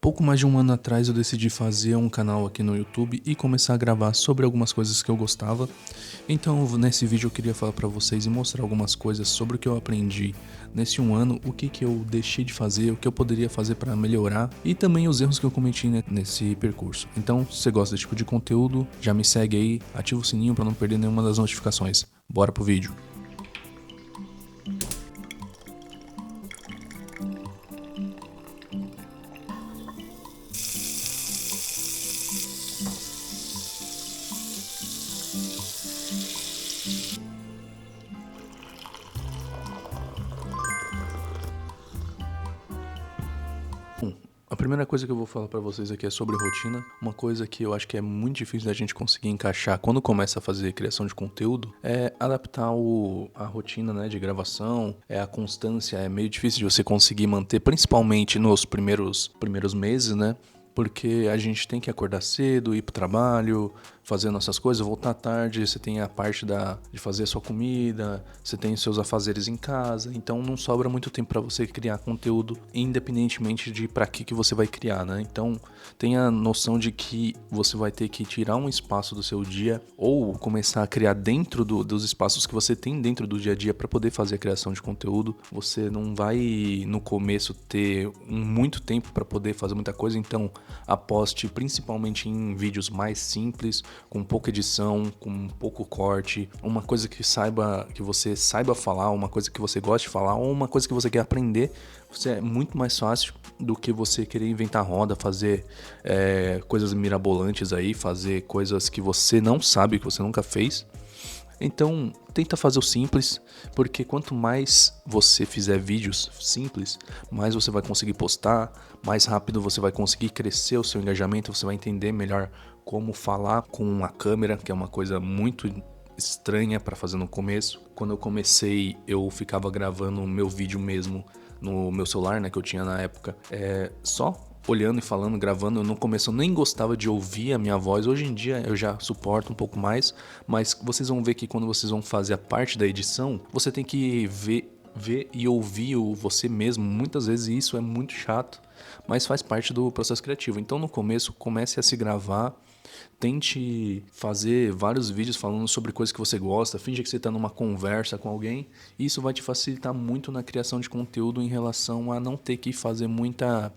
Pouco mais de um ano atrás eu decidi fazer um canal aqui no YouTube e começar a gravar sobre algumas coisas que eu gostava. Então nesse vídeo eu queria falar pra vocês e mostrar algumas coisas sobre o que eu aprendi nesse um ano, o que eu deixei de fazer, o que eu poderia fazer pra melhorar e também os erros que eu cometi nesse percurso. Então se você gosta desse tipo de conteúdo, já me segue aí, ativa o sininho pra não perder nenhuma das notificações. Bora pro vídeo. A primeira coisa que eu vou falar pra vocês aqui é sobre rotina. Uma coisa que eu acho que é muito difícil da gente conseguir encaixar quando começa a fazer criação de conteúdo é adaptar a rotina, né, de gravação, a constância. É meio difícil de você conseguir manter, principalmente nos primeiros meses, né? Porque a gente tem que acordar cedo, ir pro trabalho, fazer nossas coisas, voltar tarde, você tem a parte de fazer a sua comida, você tem os seus afazeres em casa, então não sobra muito tempo para você criar conteúdo, independentemente de para que você vai criar, né? Então tenha noção de que você vai ter que tirar um espaço do seu dia ou começar a criar dentro dos espaços que você tem dentro do dia a dia para poder fazer a criação de conteúdo. Você não vai no começo ter muito tempo para poder fazer muita coisa, então aposte principalmente em vídeos mais simples, com pouca edição, com pouco corte, uma coisa que você saiba falar, uma coisa que você goste de falar, ou uma coisa que você quer aprender. É muito mais fácil do que você querer inventar roda, fazer coisas mirabolantes aí, fazer coisas que você não sabe, que você nunca fez. Então, tenta fazer o simples, porque quanto mais você fizer vídeos simples, mais você vai conseguir postar, mais rápido você vai conseguir crescer o seu engajamento, você vai entender melhor como falar com a câmera, que é uma coisa muito estranha para fazer no começo. Quando eu comecei, eu ficava gravando o meu vídeo mesmo no meu celular, né, que eu tinha na época, só olhando e falando, gravando. No começo eu nem gostava de ouvir a minha voz. Hoje em dia eu já suporto um pouco mais, mas vocês vão ver que quando vocês vão fazer a parte da edição, você tem que ver e ouvir você mesmo muitas vezes, e isso é muito chato, mas faz parte do processo criativo. Então no começo comece a se gravar, tente fazer vários vídeos falando sobre coisas que você gosta, finge que você está numa conversa com alguém. Isso vai te facilitar muito na criação de conteúdo em relação a não ter que fazer muita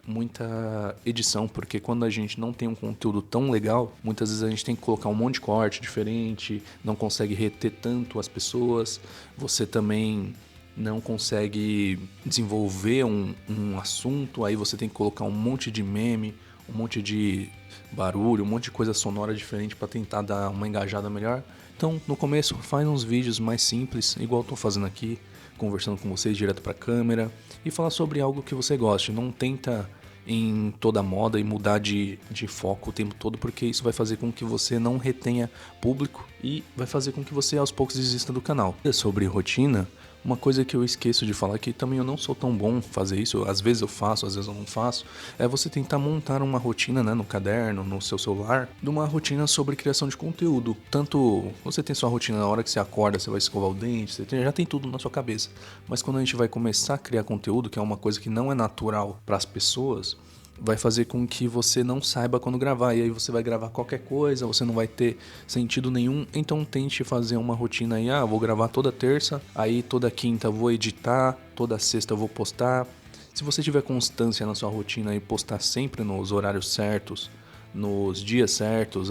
edição, porque quando a gente não tem um conteúdo tão legal, muitas vezes a gente tem que colocar um monte de corte diferente, não consegue reter tanto as pessoas, você também não consegue desenvolver um assunto, aí você tem que colocar um monte de meme, um monte de barulho, um monte de coisa sonora diferente para tentar dar uma engajada melhor. Então, no começo, faz uns vídeos mais simples, igual eu tô fazendo aqui, conversando com vocês direto para a câmera, e falar sobre algo que você goste. Não tenta em toda moda e mudar de foco o tempo todo, porque isso vai fazer com que você não retenha público e vai fazer com que você aos poucos desista do canal. Sobre rotina, uma coisa que eu esqueço de falar, que também eu não sou tão bom fazer isso, às vezes eu faço, às vezes eu não faço, é você tentar montar uma rotina, né, no caderno, no seu celular, de uma rotina sobre criação de conteúdo. Tanto você tem sua rotina na hora que você acorda, você vai escovar o dente, já tem tudo na sua cabeça. Mas quando a gente vai começar a criar conteúdo, que é uma coisa que não é natural para as pessoas, vai fazer com que você não saiba quando gravar, e aí você vai gravar qualquer coisa, você não vai ter sentido nenhum. Então tente fazer uma rotina aí, vou gravar toda terça, aí toda quinta vou editar, toda sexta eu vou postar. Se você tiver constância na sua rotina e postar sempre nos horários certos, nos dias certos,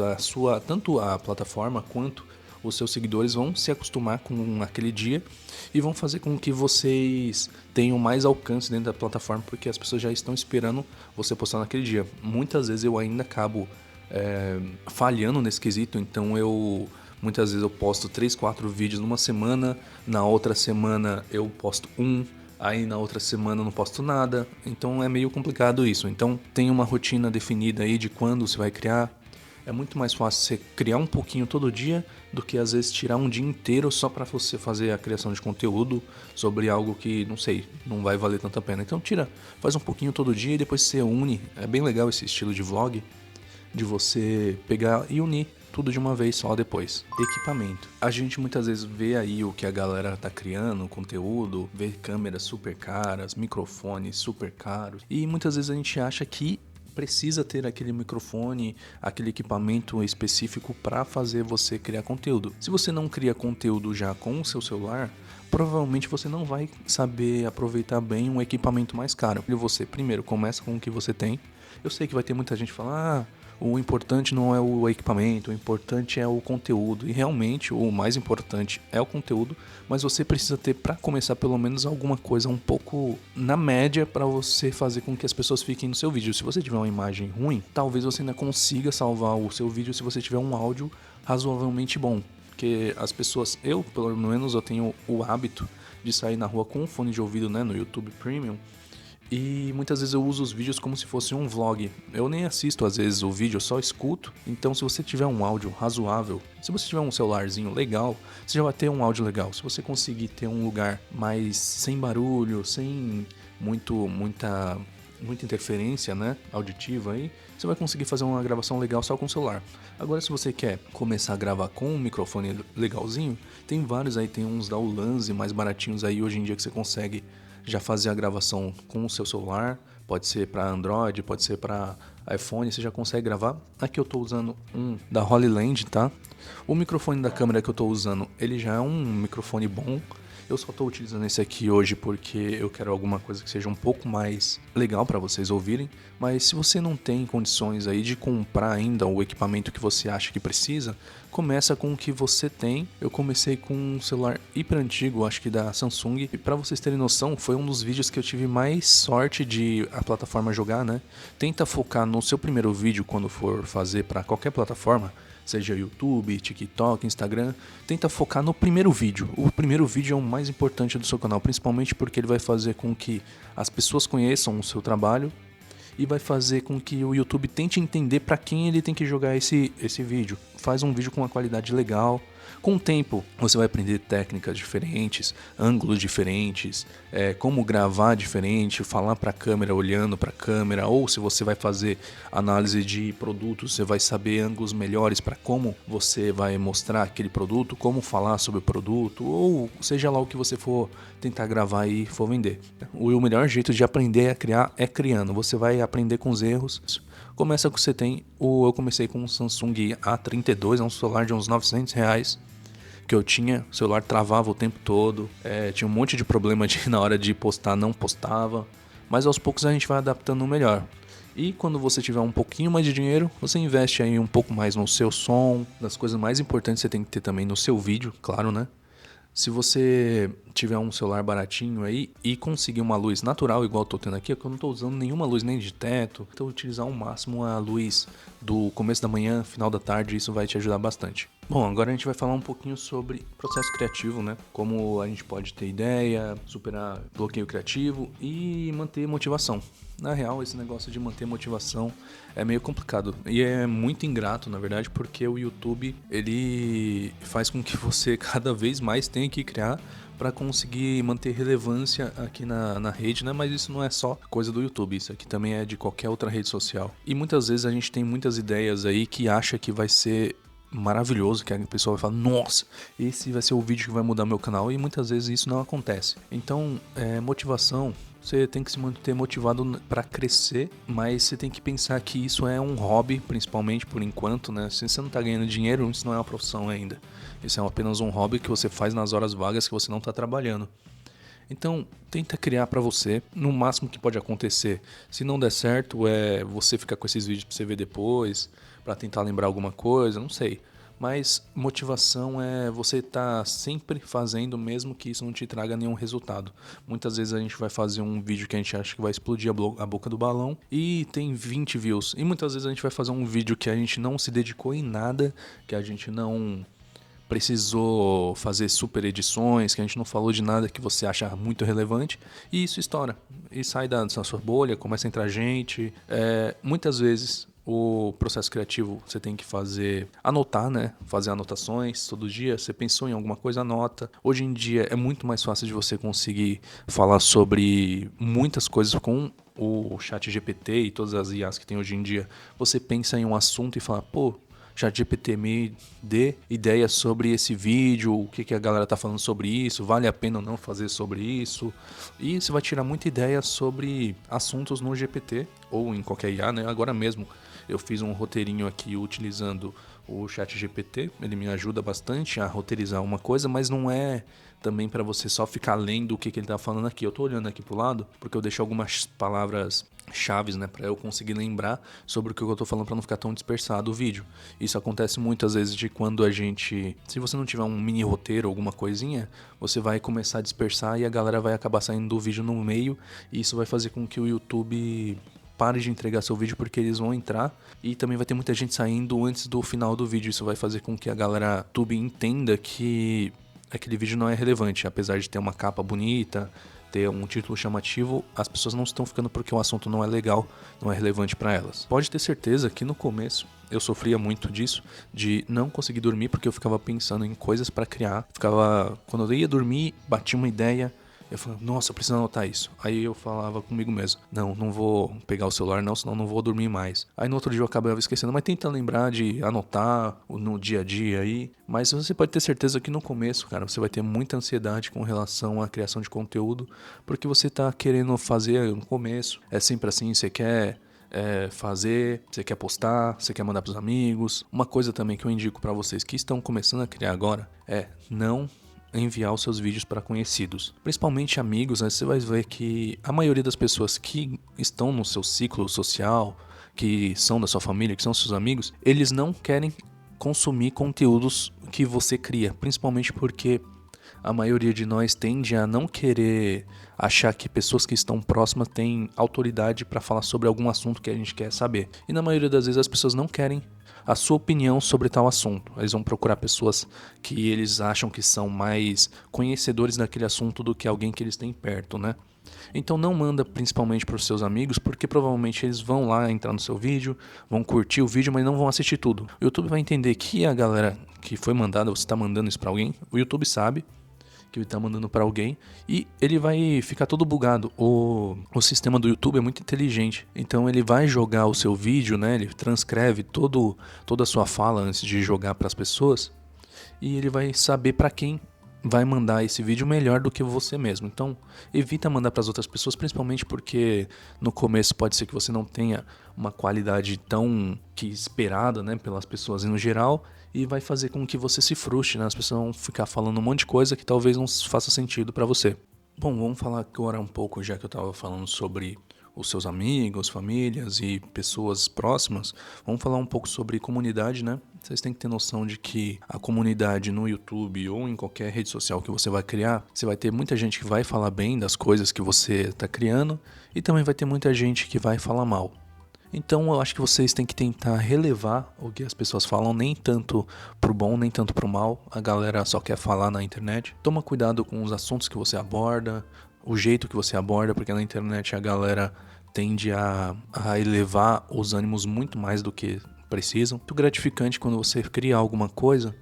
tanto a plataforma quanto os seus seguidores vão se acostumar com aquele dia e vão fazer com que vocês tenham mais alcance dentro da plataforma, porque as pessoas já estão esperando você postar naquele dia. Muitas vezes eu ainda acabo falhando nesse quesito, então muitas vezes eu posto 3, 4 vídeos numa semana, na outra semana eu posto aí na outra semana eu não posto nada, então é meio complicado isso. Então tem uma rotina definida aí de quando você vai criar. É muito mais fácil você criar um pouquinho todo dia do que às vezes tirar um dia inteiro só para você fazer a criação de conteúdo sobre algo que, não sei, não vai valer tanta pena. Então faz um pouquinho todo dia e depois você une. É bem legal esse estilo de vlog, de você pegar e unir tudo de uma vez só depois. Equipamento. A gente muitas vezes vê aí o que a galera tá criando, conteúdo, vê câmeras super caras, microfones super caros, e muitas vezes a gente acha que precisa ter aquele microfone, aquele equipamento específico para fazer você criar conteúdo. Se você não cria conteúdo já com o seu celular, provavelmente você não vai saber aproveitar bem um equipamento mais caro. E você, primeiro, começa com o que você tem. Eu sei que vai ter muita gente falando, o importante não é o equipamento, o importante é o conteúdo. E realmente o mais importante é o conteúdo, mas você precisa ter, para começar, pelo menos alguma coisa um pouco na média para você fazer com que as pessoas fiquem no seu vídeo. Se você tiver uma imagem ruim, talvez você ainda consiga salvar o seu vídeo se você tiver um áudio razoavelmente bom. Porque as pessoas, eu pelo menos eu tenho o hábito de sair na rua com um fone de ouvido, né, no YouTube Premium. E muitas vezes eu uso os vídeos como se fosse um vlog. Eu nem assisto às vezes o vídeo, eu só escuto. Então se você tiver um áudio razoável, se você tiver um celularzinho legal, você já vai ter um áudio legal. Se você conseguir ter um lugar mais sem barulho, sem muita interferência, né, auditiva aí, você vai conseguir fazer uma gravação legal só com o celular. Agora se você quer começar a gravar com um microfone legalzinho, tem vários aí, tem uns da Ulanzi mais baratinhos aí hoje em dia que você consegue já fazer a gravação com o seu celular, pode ser para Android, pode ser para iPhone, você já consegue gravar. Aqui eu estou usando um da Holyland, tá? O microfone da câmera que eu estou usando, ele já é um microfone bom. Eu só estou utilizando esse aqui hoje porque eu quero alguma coisa que seja um pouco mais legal para vocês ouvirem. Mas se você não tem condições aí de comprar ainda o equipamento que você acha que precisa, começa com o que você tem. Eu comecei com um celular hiper antigo, acho que da Samsung. E para vocês terem noção, foi um dos vídeos que eu tive mais sorte de a plataforma jogar, né? Tenta focar no seu primeiro vídeo quando for fazer para qualquer plataforma, seja YouTube, TikTok, Instagram, tenta focar no primeiro vídeo. O primeiro vídeo é o mais importante do seu canal, principalmente porque ele vai fazer com que as pessoas conheçam o seu trabalho e vai fazer com que o YouTube tente entender para quem ele tem que jogar esse vídeo. Faz um vídeo com uma qualidade legal. Com o tempo, você vai aprender técnicas diferentes, ângulos diferentes, como gravar diferente, falar para a câmera olhando para a câmera, ou se você vai fazer análise de produtos, você vai saber ângulos melhores para como você vai mostrar aquele produto, como falar sobre o produto, ou seja lá o que você for tentar gravar e for vender. O melhor jeito de aprender a criar é criando, você vai aprender com os erros. Começa com o que você tem. Eu comecei com um Samsung A32, é um celular de uns R$900 que eu tinha. O celular travava o tempo todo, tinha um monte de problema na hora de postar, não postava. Mas aos poucos a gente vai adaptando o melhor. E quando você tiver um pouquinho mais de dinheiro, você investe aí um pouco mais no seu som. Das coisas mais importantes você tem que ter também no seu vídeo, claro, né? Se você tiver um celular baratinho aí e conseguir uma luz natural, igual eu tô tendo aqui, porque eu não tô usando nenhuma luz nem de teto, então utilizar ao máximo a luz do começo da manhã, final da tarde, isso vai te ajudar bastante. Bom, agora a gente vai falar um pouquinho sobre processo criativo, né? Como a gente pode ter ideia, superar bloqueio criativo e manter motivação. Na real, esse negócio de manter motivação é meio complicado e é muito ingrato, na verdade, porque o YouTube, ele faz com que você cada vez mais tenha que criar para conseguir manter relevância aqui na rede, né? Mas isso não é só coisa do YouTube, isso aqui também é de qualquer outra rede social. E muitas vezes a gente tem muitas ideias aí que acha que vai ser maravilhoso, que a pessoa vai falar, nossa, esse vai ser o vídeo que vai mudar meu canal, e muitas vezes isso não acontece. Então, motivação, você tem que se manter motivado para crescer, mas você tem que pensar que isso é um hobby, principalmente por enquanto, né? Se você não tá ganhando dinheiro, isso não é uma profissão ainda. Isso é apenas um hobby que você faz nas horas vagas que você não tá trabalhando. Então, tenta criar para você, no máximo que pode acontecer. Se não der certo, você ficar com esses vídeos para você ver depois, para tentar lembrar alguma coisa, não sei. Mas motivação é você estar sempre fazendo, mesmo que isso não te traga nenhum resultado. Muitas vezes a gente vai fazer um vídeo que a gente acha que vai explodir a boca do balão e tem 20 views. E muitas vezes a gente vai fazer um vídeo que a gente não se dedicou em nada, que a gente não precisou fazer super edições, que a gente não falou de nada que você acha muito relevante, e isso estoura. E sai da sua bolha, começa a entrar gente. Muitas vezes o processo criativo você tem que anotar, né? Fazer anotações todo dia. Você pensou em alguma coisa, anota. Hoje em dia é muito mais fácil de você conseguir falar sobre muitas coisas com o chat GPT e todas as IAs que tem hoje em dia. Você pensa em um assunto e fala, pô, ChatGPT, me dê ideias sobre esse vídeo, o que a galera tá falando sobre isso, vale a pena ou não fazer sobre isso. E você vai tirar muita ideia sobre assuntos no GPT ou em qualquer IA, né? Agora mesmo eu fiz um roteirinho aqui utilizando o ChatGPT, ele me ajuda bastante a roteirizar uma coisa, mas não é também para você só ficar lendo o que ele tá falando aqui. Eu tô olhando aqui pro lado porque eu deixo algumas palavras chaves, né, para eu conseguir lembrar sobre o que eu tô falando para não ficar tão dispersado o vídeo. Isso acontece muitas vezes de quando a gente, se você não tiver um mini roteiro, alguma coisinha, você vai começar a dispersar e a galera vai acabar saindo do vídeo no meio, e isso vai fazer com que o YouTube pare de entregar seu vídeo, porque eles vão entrar e também vai ter muita gente saindo antes do final do vídeo. Isso vai fazer com que a galera YouTube entenda que aquele vídeo não é relevante, apesar de ter uma capa bonita, ter um título chamativo, as pessoas não estão ficando porque o assunto não é legal, não é relevante para elas. Pode ter certeza que no começo eu sofria muito disso, de não conseguir dormir porque eu ficava pensando em coisas para criar. Quando eu ia dormir, batia uma ideia, eu falava, nossa, eu preciso anotar isso. Aí eu falava comigo mesmo, não vou pegar o celular não, senão não vou dormir mais. Aí no outro dia eu acabava esquecendo, mas tenta lembrar de anotar no dia a dia aí. Mas você pode ter certeza que no começo, cara, você vai ter muita ansiedade com relação à criação de conteúdo, porque você tá querendo fazer no começo. É sempre assim, você quer fazer, você quer postar, você quer mandar pros amigos. Uma coisa também que eu indico pra vocês que estão começando a criar agora é não enviar os seus vídeos para conhecidos, principalmente amigos, né? Você vai ver que a maioria das pessoas que estão no seu ciclo social, que são da sua família, que são seus amigos, eles não querem consumir conteúdos que você cria, principalmente porque a maioria de nós tende a não querer achar que pessoas que estão próximas têm autoridade para falar sobre algum assunto que a gente quer saber. E na maioria das vezes as pessoas não querem a sua opinião sobre tal assunto. Eles vão procurar pessoas que eles acham que são mais conhecedores daquele assunto do que alguém que eles têm perto, né? Então não manda principalmente para os seus amigos, porque provavelmente eles vão lá entrar no seu vídeo, vão curtir o vídeo, mas não vão assistir tudo. O YouTube vai entender que a galera que foi mandada, você está mandando isso para alguém, o YouTube sabe que ele tá mandando para alguém e ele vai ficar todo bugado. O sistema do YouTube é muito inteligente, então ele vai jogar o seu vídeo, né? Ele transcreve toda a sua fala antes de jogar para as pessoas e ele vai saber para quem vai mandar esse vídeo melhor do que você mesmo. Então, evita mandar para as outras pessoas, principalmente porque no começo pode ser que você não tenha uma qualidade tão que esperada, né, pelas pessoas no geral, e vai fazer com que você se frustre, né? As pessoas vão ficar falando um monte de coisa que talvez não faça sentido para você. Bom, vamos falar agora um pouco, já que eu estava falando sobre os seus amigos, famílias e pessoas próximas, vamos falar um pouco sobre comunidade, né? Vocês têm que ter noção de que a comunidade no YouTube ou em qualquer rede social que você vai criar, você vai ter muita gente que vai falar bem das coisas que você está criando e também vai ter muita gente que vai falar mal. Então eu acho que vocês têm que tentar relevar o que as pessoas falam, nem tanto pro bom, nem tanto pro mal. A galera só quer falar na internet. Toma cuidado com os assuntos que você aborda, o jeito que você aborda, porque na internet a galera tende a elevar os ânimos muito mais do que precisam. Muito gratificante quando você cria alguma coisa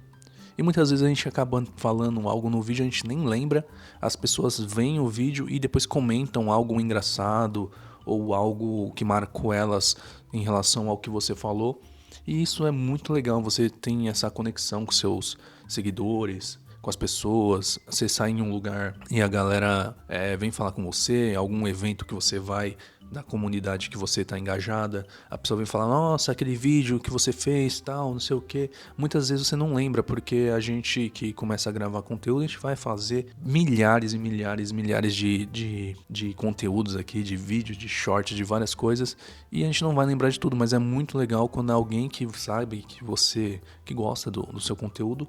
e muitas vezes a gente acaba falando algo no vídeo, a gente nem lembra, as pessoas veem o vídeo e depois comentam algo engraçado ou algo que marcou elas em relação ao que você falou. E isso é muito legal, você tem essa conexão com seus seguidores, com as pessoas, você sai em um lugar e a galera vem falar com você, algum evento que você vai, da comunidade que você está engajada, a pessoa vem falar, nossa, aquele vídeo que você fez, tal, não sei o que. Muitas vezes você não lembra, porque a gente que começa a gravar conteúdo, a gente vai fazer milhares e milhares e milhares de conteúdos aqui, de vídeos, de shorts, de várias coisas, e a gente não vai lembrar de tudo, mas é muito legal quando alguém que sabe que você, que gosta do seu conteúdo,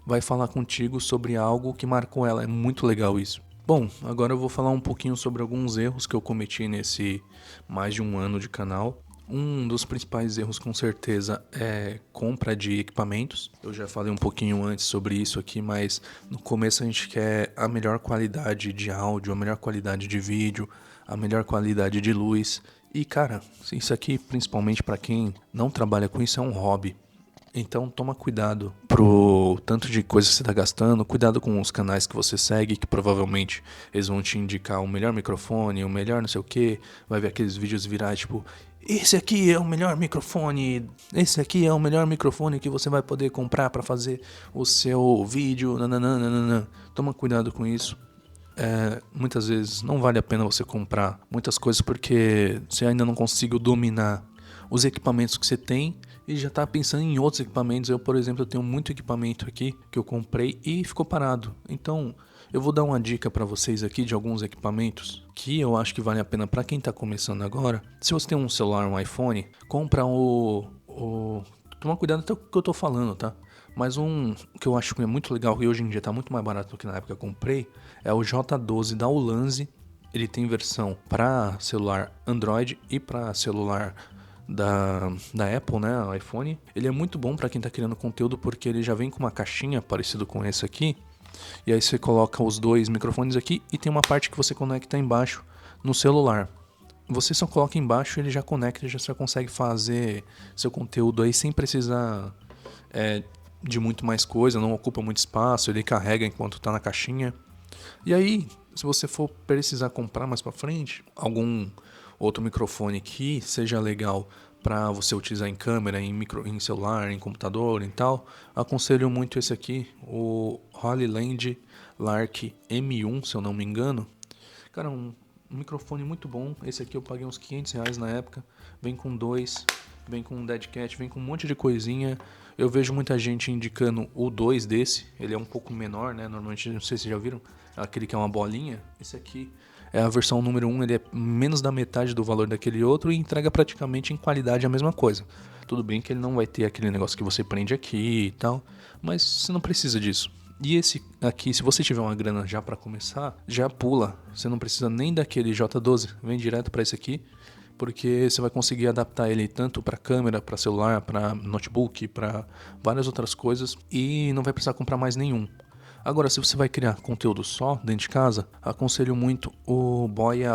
vai falar contigo sobre algo que marcou ela. É muito legal isso. Bom, agora eu vou falar um pouquinho sobre alguns erros que eu cometi nesse mais de um ano de canal. Um dos principais erros, com certeza, é compra de equipamentos. Eu já falei um pouquinho antes sobre isso aqui, mas no começo a gente quer a melhor qualidade de áudio, a melhor qualidade de vídeo, a melhor qualidade de luz. E, cara, isso aqui, principalmente para quem não trabalha com isso, é um hobby. Então toma cuidado pro tanto de coisa que você está gastando, cuidado com os canais que você segue, que provavelmente eles vão te indicar o melhor microfone, o melhor não sei o que, vai ver aqueles vídeos virar tipo, esse aqui é o melhor microfone, esse aqui é o melhor microfone que você vai poder comprar para fazer o seu vídeo, nananana. Toma cuidado com isso. Muitas vezes não vale a pena você comprar muitas coisas porque você ainda não conseguiu dominar os equipamentos que você tem e já tá pensando em outros equipamentos. Eu, por exemplo, eu tenho muito equipamento aqui que eu comprei e ficou parado. Então, eu vou dar uma dica para vocês aqui de alguns equipamentos que eu acho que vale a pena para quem tá começando agora. Se você tem um celular, um iPhone, compra toma cuidado até com o que eu tô falando, tá? Mas um que eu acho que é muito legal e hoje em dia tá muito mais barato do que na época que eu comprei é o J12 da Ulanzi. Ele tem versão para celular Android e para celular da Apple, né, o iPhone. Ele é muito bom para quem tá criando conteúdo porque ele já vem com uma caixinha parecido com esse aqui. E aí você coloca os dois microfones aqui e tem uma parte que você conecta embaixo no celular. Você só coloca embaixo e ele já conecta, já consegue fazer seu conteúdo aí sem precisar de muito mais coisa, não ocupa muito espaço, ele carrega enquanto tá na caixinha. E aí, se você for precisar comprar mais pra frente algum outro microfone que seja legal para você utilizar em câmera, em celular, em computador e tal, aconselho muito esse aqui, o Holyland Lark M1, se eu não me engano. Cara, um microfone muito bom. Esse aqui eu paguei uns R$ 500 na época. Vem com dois, vem com um dead cat, vem com um monte de coisinha. Eu vejo muita gente indicando o 2 desse. Ele é um pouco menor, né? Normalmente, não sei se vocês já viram, aquele que é uma bolinha. Esse aqui é a versão número 1, ele é menos da metade do valor daquele outro e entrega praticamente em qualidade a mesma coisa. Tudo bem que ele não vai ter aquele negócio que você prende aqui e tal, mas você não precisa disso. E esse aqui, se você tiver uma grana já para começar, já pula. Você não precisa nem daquele J12, vem direto para esse aqui, porque você vai conseguir adaptar ele tanto para câmera, para celular, para notebook, para várias outras coisas e não vai precisar comprar mais nenhum. Agora, se você vai criar conteúdo só dentro de casa, aconselho muito o Boya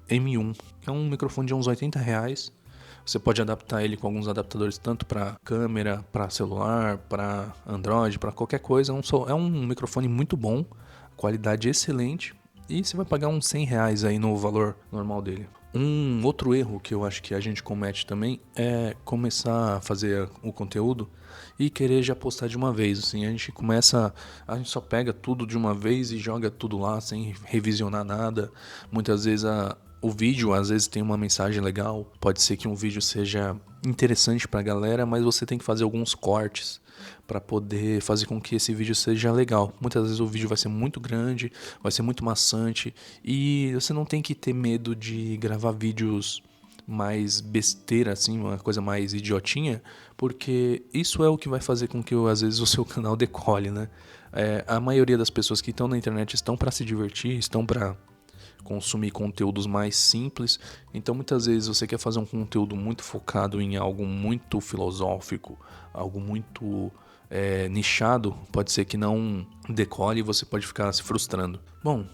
M1, que é um microfone de uns R$ 80. Você pode adaptar ele com alguns adaptadores tanto para câmera, para celular, para Android, para qualquer coisa. É um microfone muito bom, qualidade excelente e você vai pagar uns R$ 100 aí no valor normal dele. Um outro erro que eu acho que a gente comete também é começar a fazer o conteúdo e querer já postar de uma vez. Assim, a gente só pega tudo de uma vez e joga tudo lá sem revisionar nada. Muitas vezes o vídeo às vezes tem uma mensagem legal, pode ser que um vídeo seja interessante pra galera, mas você tem que fazer alguns cortes para poder fazer com que esse vídeo seja legal. Muitas vezes o vídeo vai ser muito grande, vai ser muito maçante e você não tem que ter medo de gravar vídeos mais besteira, assim, uma coisa mais idiotinha, porque isso é o que vai fazer com que às vezes o seu canal decole, né? A maioria das pessoas que estão na internet estão para se divertir, estão para consumir conteúdos mais simples. Então muitas vezes você quer fazer um conteúdo muito focado em algo muito filosófico, algo muito nichado, pode ser que não decole e você pode ficar se frustrando. Bom,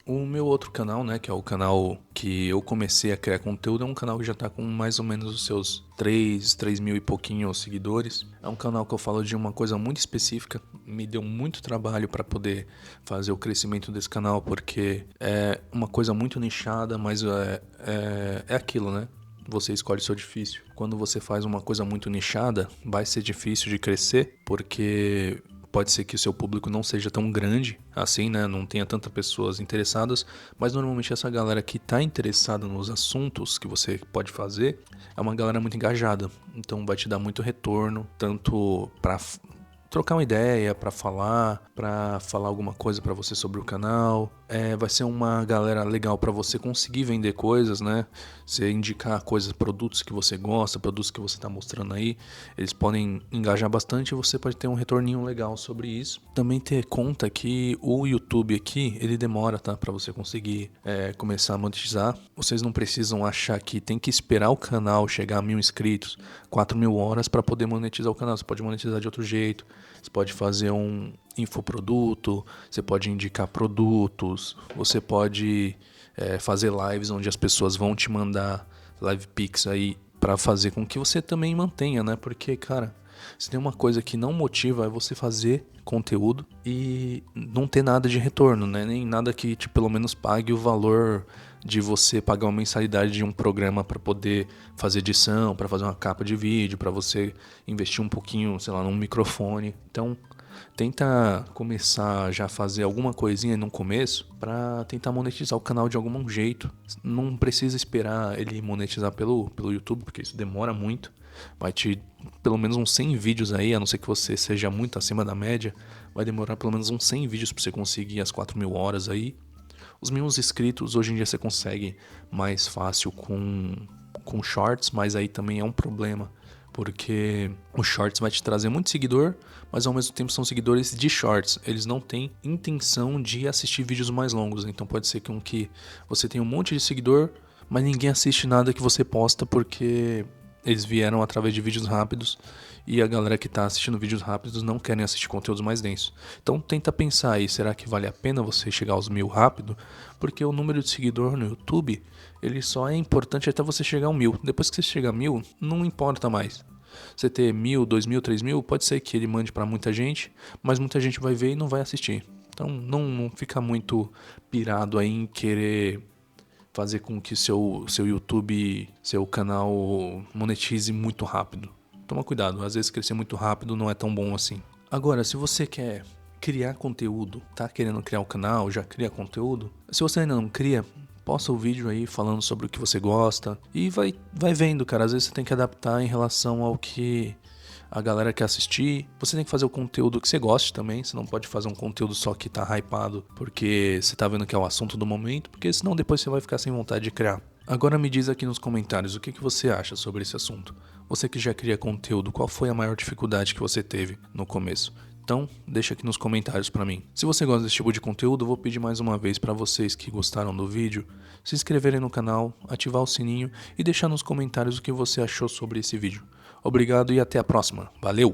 o meu outro canal, né, que é o canal que eu comecei a criar conteúdo, é um canal que já tá com mais ou menos os seus 3 mil e pouquinho seguidores. É um canal que eu falo de uma coisa muito específica. Me deu muito trabalho para poder fazer o crescimento desse canal, porque é uma coisa muito nichada, mas é aquilo, né? Você escolhe o seu difícil. Quando você faz uma coisa muito nichada, vai ser difícil de crescer, porque pode ser que o seu público não seja tão grande assim, né? Não tenha tantas pessoas interessadas, mas normalmente essa galera que está interessada nos assuntos que você pode fazer é uma galera muito engajada. Então vai te dar muito retorno, tanto para trocar uma ideia, para falar alguma coisa para você sobre o canal. Vai ser uma galera legal para você conseguir vender coisas, né? Você indicar coisas, produtos que você gosta, produtos que você está mostrando aí. Eles podem engajar bastante e você pode ter um retorninho legal sobre isso. Também ter conta que o YouTube aqui, ele demora, tá? Para você conseguir começar a monetizar. Vocês não precisam achar que tem que esperar o canal chegar a 1.000 inscritos, 4.000 horas para poder monetizar o canal. Você pode monetizar de outro jeito. Você pode fazer um infoproduto, você pode indicar produtos, você pode fazer lives onde as pessoas vão te mandar live pics aí para fazer com que você também mantenha, né? Porque, cara, Se tem uma coisa que não motiva é você fazer conteúdo e não ter nada de retorno, né? Nem nada que te pelo menos pague o valor de você pagar uma mensalidade de um programa para poder fazer edição, para fazer uma capa de vídeo, para você investir um pouquinho, sei lá, num microfone. Então, tenta começar já a fazer alguma coisinha no começo para tentar monetizar o canal de algum jeito. Não precisa esperar ele monetizar pelo YouTube, porque isso demora muito. Vai te pelo menos uns 100 vídeos aí, a não ser que você seja muito acima da média, vai demorar pelo menos uns 100 vídeos para você conseguir as 4.000 horas aí. Os 1.000 inscritos hoje em dia você consegue mais fácil com shorts, mas aí também é um problema, porque o shorts vai te trazer muito seguidor, mas ao mesmo tempo são seguidores de shorts. Eles não têm intenção de assistir vídeos mais longos, então pode ser que você tenha um monte de seguidor, mas ninguém assiste nada que você posta porque eles vieram através de vídeos rápidos e a galera que está assistindo vídeos rápidos não querem assistir conteúdos mais densos. Então tenta pensar aí, será que vale a pena você chegar aos 1.000 rápido? Porque o número de seguidor no YouTube, ele só é importante até você chegar a 1.000. Depois que você chegar a 1.000, não importa mais. Você ter 1.000, 2.000, 3.000, pode ser que ele mande para muita gente, mas muita gente vai ver e não vai assistir. Então não fica muito pirado aí em querer fazer com que seu YouTube, seu canal monetize muito rápido. Toma cuidado, às vezes crescer muito rápido não é tão bom assim. Agora, se você quer criar conteúdo, tá querendo criar um canal, já cria conteúdo, se você ainda não cria, posta o vídeo aí falando sobre o que você gosta e vai vendo, cara. Às vezes você tem que adaptar em relação ao que a galera quer assistir. Você tem que fazer o conteúdo que você goste também. Você não pode fazer um conteúdo só que tá hypado porque você tá vendo que é o assunto do momento, porque senão depois você vai ficar sem vontade de criar. Agora me diz aqui nos comentários o que você acha sobre esse assunto. Você que já cria conteúdo, qual foi a maior dificuldade que você teve no começo? Então, deixa aqui nos comentários pra mim. Se você gosta desse tipo de conteúdo, eu vou pedir mais uma vez pra vocês que gostaram do vídeo se inscreverem no canal, ativar o sininho e deixar nos comentários o que você achou sobre esse vídeo. Obrigado e até a próxima. Valeu!